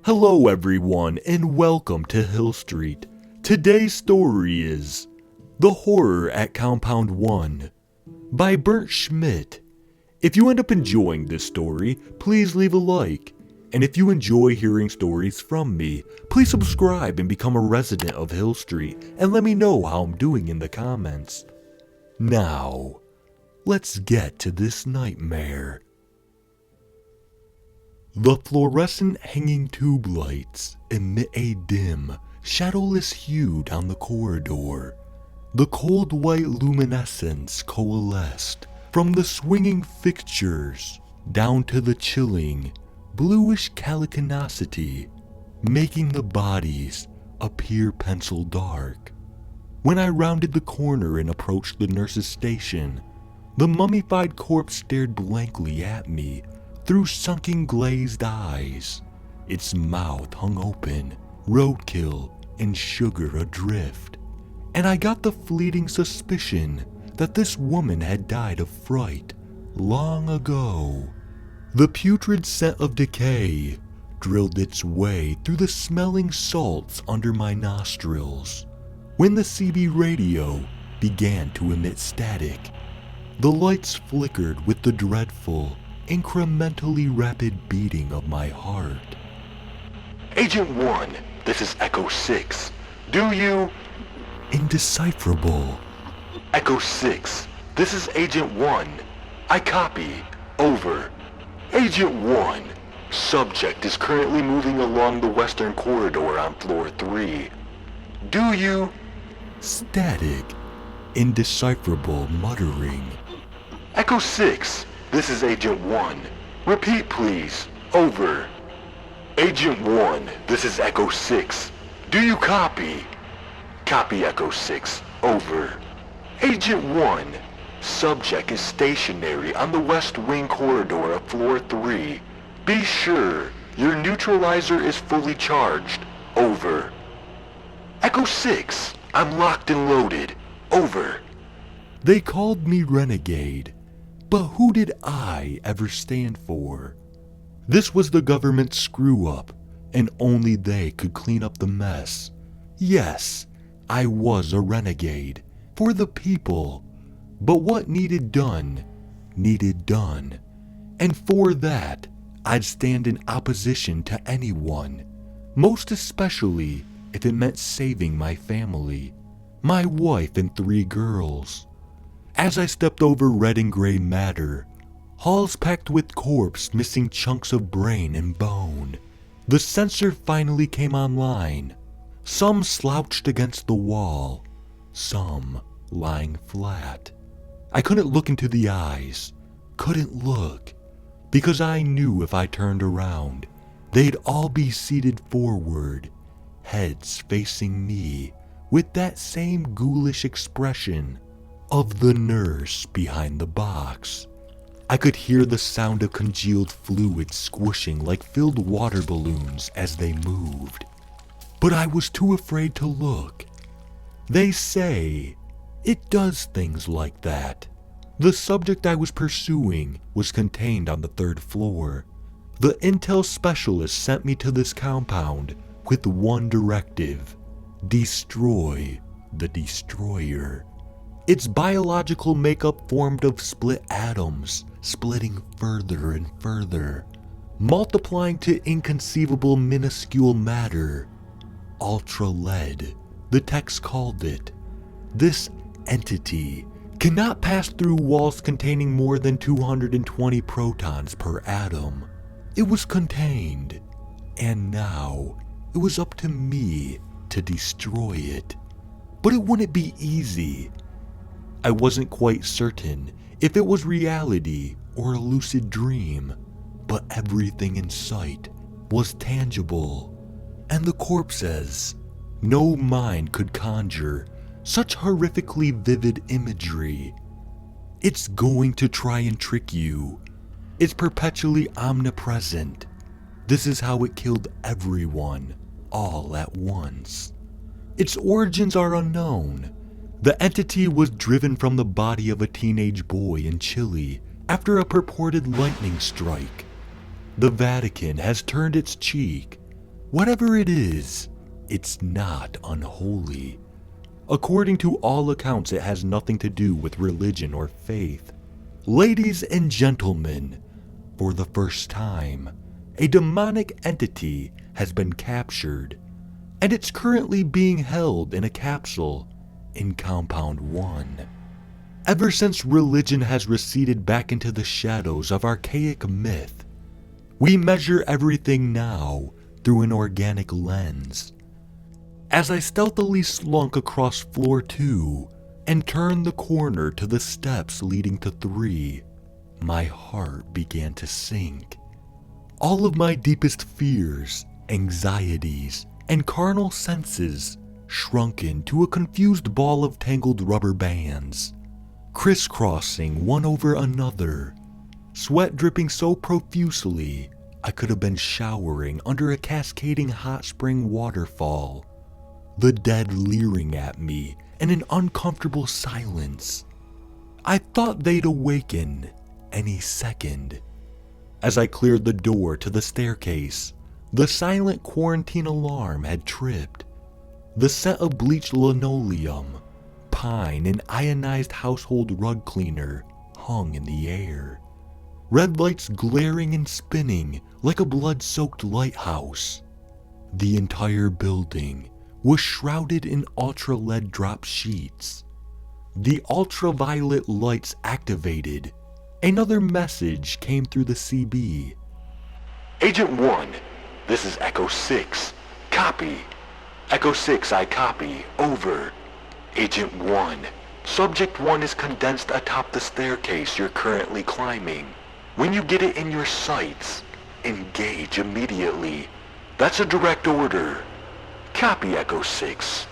Hello everyone and welcome to Hill Street. Today's story is The Horror at Compound 1 by Bernd Schmidt. If you end up enjoying this story, please leave a like. And if you enjoy hearing stories from me, please subscribe and become a resident of Hill Street and let me know how I'm doing in the comments. Now, let's get to this nightmare. The fluorescent hanging tube lights emit a dim, shadowless hue down the corridor. The cold white luminescence coalesced from the swinging fixtures down to the chilling, bluish caliconosity, making the bodies appear pencil dark. When I rounded the corner and approached the nurse's station, the mummified corpse stared blankly at me through sunken glazed eyes. Its mouth hung open, roadkill and sugar adrift, and I got the fleeting suspicion that this woman had died of fright long ago. The putrid scent of decay drilled its way through the smelling salts under my nostrils. When the CB radio began to emit static, the lights flickered with the dreadful, incrementally rapid beating of my heart. Agent 1, this is Echo 6. Do you... Indecipherable. Echo 6, this is Agent 1. I copy. Over. Agent 1, subject is currently moving along the western corridor on floor 3. Do you... Static. Indecipherable muttering. Echo 6, this is Agent 1. Repeat please. Over. Agent 1, this is Echo 6. Do you copy? Copy Echo 6. Over. Agent 1, subject is stationary on the west wing corridor of floor 3. Be sure your neutralizer is fully charged. Over. Echo 6, I'm locked and loaded. Over. They called me renegade, but who did I ever stand for? This was the government's screw-up, and only they could clean up the mess. Yes, I was a renegade, for the people. But what needed done, and for that, I'd stand in opposition to anyone, most especially if it meant saving my family, my wife and 3 girls. As I stepped over red and gray matter, halls packed with corpse missing chunks of brain and bone, the sensor finally came online. Some slouched against the wall, some lying flat. I couldn't look into the eyes, couldn't look, because I knew if I turned around, they'd all be seated forward, heads facing me, with that same ghoulish expression of the nurse behind the box. I could hear the sound of congealed fluid squishing like filled water balloons as they moved, but I was too afraid to look. They say it does things like that. The subject I was pursuing was contained on the 3rd floor. The intel specialist sent me to this compound with one directive: destroy the destroyer. Its biological makeup formed of split atoms, splitting further and further, multiplying to inconceivable minuscule matter. Ultra-lead, the text called it. This entity cannot pass through walls containing more than 220 protons per atom. It was contained, and now it was up to me to destroy it. But it wouldn't be easy. I wasn't quite certain if it was reality or a lucid dream, but everything in sight was tangible, and the corpses. No mind could conjure such horrifically vivid imagery. It's going to try and trick you. It's perpetually omnipresent. This is how it killed everyone, all at once. Its origins are unknown. The entity was driven from the body of a teenage boy in Chile after a purported lightning strike. The Vatican has turned its cheek. Whatever it is, it's not unholy. According to all accounts, it has nothing to do with religion or faith. Ladies and gentlemen, for the first time, a demonic entity has been captured, and it's currently being held in a capsule in Compound 1. Ever since religion has receded back into the shadows of archaic myth, we measure everything now through an organic lens. As I stealthily slunk across floor 2 and turned the corner to the steps leading to 3, my heart began to sink. All of my deepest fears, anxieties, and carnal senses shrunk into a confused ball of tangled rubber bands, crisscrossing one over another, sweat dripping so profusely I could have been showering under a cascading hot spring waterfall, the dead leering at me in an uncomfortable silence. I thought they'd awaken any second. As I cleared the door to the staircase, the silent quarantine alarm had tripped. The scent of bleached linoleum, pine, and ionized household rug cleaner hung in the air. Red lights glaring and spinning like a blood-soaked lighthouse. The entire building was shrouded in ultra-LED drop sheets. The ultraviolet lights activated. Another message came through the CB. Agent 1, this is Echo 6. Copy. Echo 6, I copy. Over. Agent 1, Subject 1 is condensed atop the staircase you're currently climbing. When you get it in your sights, engage immediately. That's a direct order. Copy, Echo 6.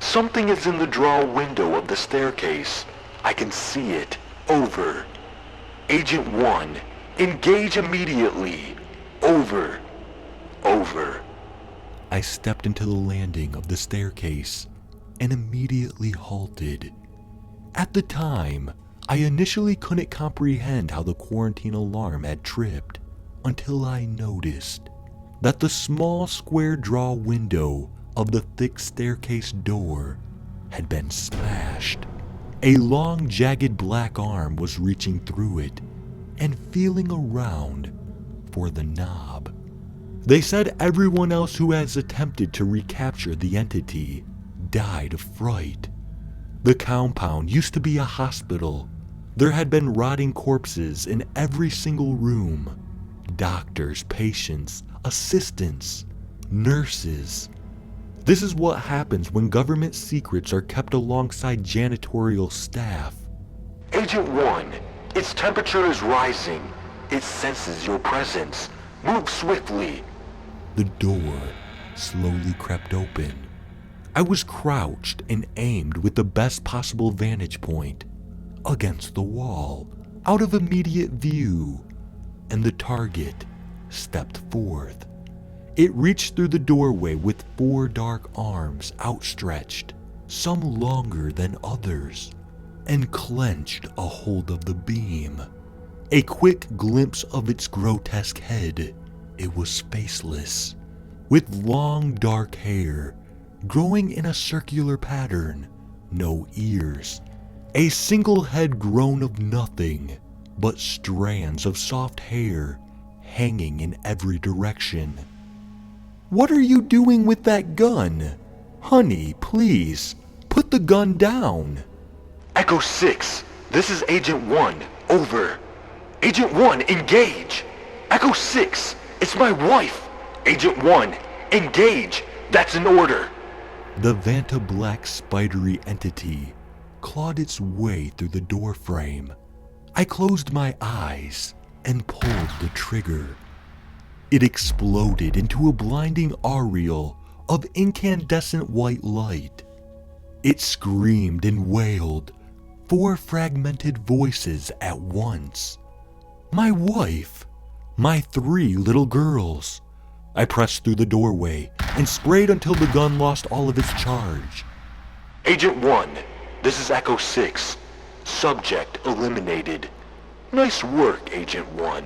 Something is in the drawer window of the staircase. I can see it. Over. Agent 1, engage immediately. Over. Over. I stepped into the landing of the staircase and immediately halted. At the time, I initially couldn't comprehend how the quarantine alarm had tripped until I noticed that the small square drawer window of the thick staircase door had been smashed. A long, jagged black arm was reaching through it and feeling around for the knob. They said everyone else who has attempted to recapture the entity died of fright. The compound used to be a hospital. There had been rotting corpses in every single room. Doctors, patients, assistants, nurses. This is what happens when government secrets are kept alongside janitorial staff. Agent 1, its temperature is rising. It senses your presence. Move swiftly. The door slowly crept open. I was crouched and aimed with the best possible vantage point against the wall, out of immediate view, and the target stepped forth. It reached through the doorway with 4 dark arms outstretched, some longer than others, and clenched a hold of the beam. A quick glimpse of its grotesque head. It was faceless, with long dark hair growing in a circular pattern, no ears, a single head grown of nothing but strands of soft hair hanging in every direction. "What are you doing with that gun? Honey, please, put the gun down." Echo 6, this is Agent 1. Over. Agent 1, engage. Echo 6, it's my wife. Agent 1, engage. That's an order. The Vanta black spidery entity clawed its way through the doorframe. I closed my eyes and pulled the trigger. It exploded into a blinding aureole of incandescent white light. It screamed and wailed, 4 fragmented voices at once. My wife, my 3 little girls. I pressed through the doorway and sprayed until the gun lost all of its charge. Agent 1, this is Echo 6. Subject eliminated. Nice work, Agent 1.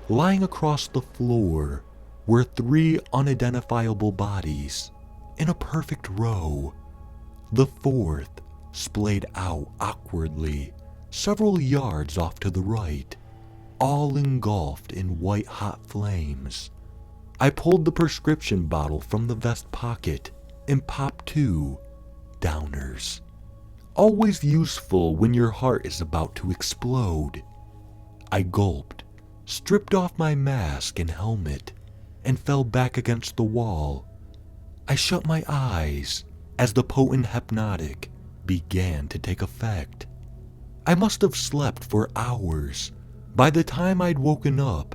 Lying across the floor were 3 unidentifiable bodies in a perfect row. The 4th splayed out awkwardly several yards off to the right, all engulfed in white-hot flames. I pulled the prescription bottle from the vest pocket and popped 2 downers. Always useful when your heart is about to explode. I gulped, stripped off my mask and helmet, and fell back against the wall. I shut my eyes as the potent hypnotic began to take effect. I must have slept for hours. By the time I'd woken up,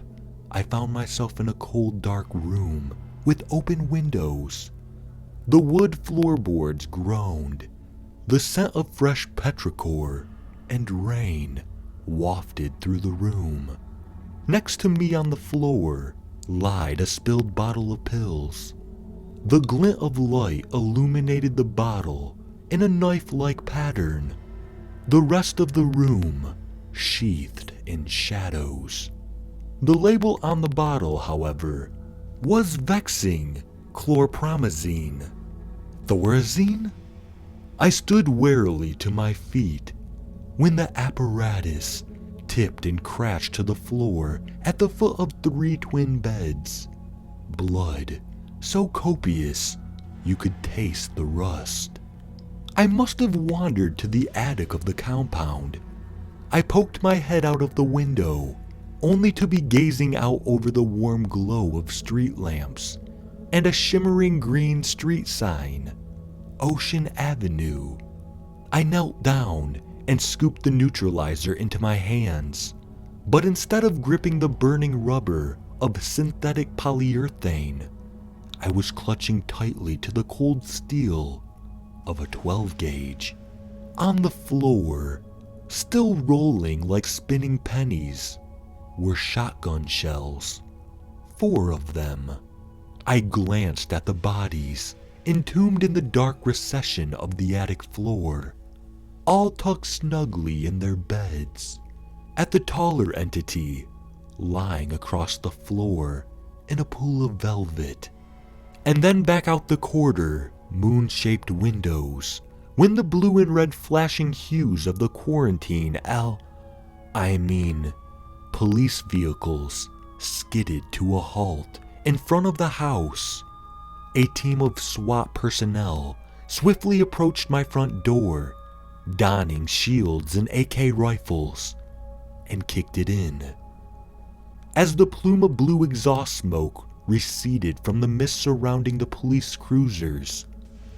I found myself in a cold, dark room with open windows. The wood floorboards groaned. The scent of fresh petrichor and rain wafted through the room. Next to me on the floor lied a spilled bottle of pills. The glint of light illuminated the bottle in a knife-like pattern. The rest of the room sheathed in shadows. The label on the bottle, however, was vexing chlorpromazine. Thorazine? I stood warily to my feet when the apparatus tipped and crashed to the floor at the foot of 3 twin beds. Blood so copious you could taste the rust. I must have wandered to the attic of the compound. I poked my head out of the window, only to be gazing out over the warm glow of street lamps and a shimmering green street sign, Ocean Avenue. I knelt down and scooped the neutralizer into my hands, but instead of gripping the burning rubber of synthetic polyurethane, I was clutching tightly to the cold steel of a 12 gauge. On the floor, still rolling like spinning pennies, were shotgun shells. 4 of them. I glanced at the bodies, entombed in the dark recession of the attic floor, all tucked snugly in their beds. At the taller entity, lying across the floor in a pool of velvet. And then back out the corridor, moon-shaped windows, when the blue and red flashing hues of the quarantine police vehicles skidded to a halt in front of the house. A team of SWAT personnel swiftly approached my front door, donning shields and AK rifles, and kicked it in. As the plume of blue exhaust smoke receded from the mist surrounding the police cruisers,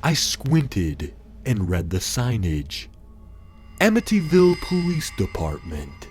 I squinted and read the signage. Amityville Police Department.